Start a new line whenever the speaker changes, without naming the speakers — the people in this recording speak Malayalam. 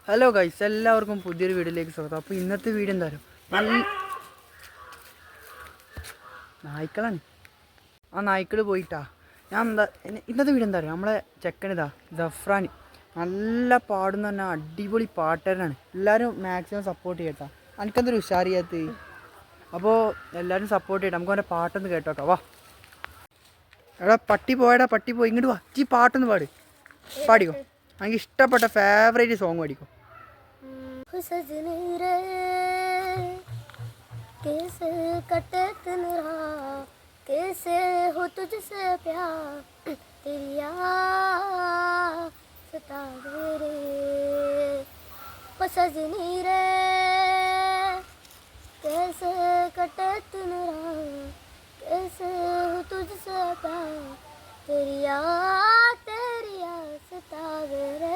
ഹലോ ഗൈസ്, എല്ലാവർക്കും പുതിയൊരു വീഡിയോയിലേക്ക് സ്വാഗതം. അപ്പോൾ ഇന്നത്തെ വീഡിയോ എന്താ പറയുക, നായ്ക്കളാണ്. ആ നായ്ക്കൾ പോയിട്ടാ ഇന്നത്തെ വീഡിയോ എന്താ പറയുക, നമ്മളെ ചെക്കനിതാ ജഫ്രാൻ നല്ല പാടുന്ന പറഞ്ഞാൽ അടിപൊളി പാട്ടുകാരനാണ്. എല്ലാവരും മാക്സിമം സപ്പോർട്ട് ചെയ്യട്ടാ. എനിക്കെന്തൊരു ഉഷാറിയാത്ത്. അപ്പോൾ എല്ലാവരും സപ്പോർട്ട് ചെയ്യട്ടെ. നമുക്ക് അവൻ്റെ പാട്ടൊന്ന് കേട്ടോക്കാം. വാ എടാ, പട്ടി പോയി ഇങ്ങോട്ട് വാ. ഈ പാട്ടൊന്ന് പാടിക്കോ. എനിക്ക് ഇഷ്ടപ്പെട്ട ഫേവറേറ്റ് സോങ് പാടിക്കോ.
सजनी रे कैसे कटे दिन रात, कैसे हो तुझसे प्यार, तेरी याद सतावे रे। ओ सजनी रे कैसे कटे दिन रात, कैसे हो तुझसे प्यार, तेरी याद सतावे रे।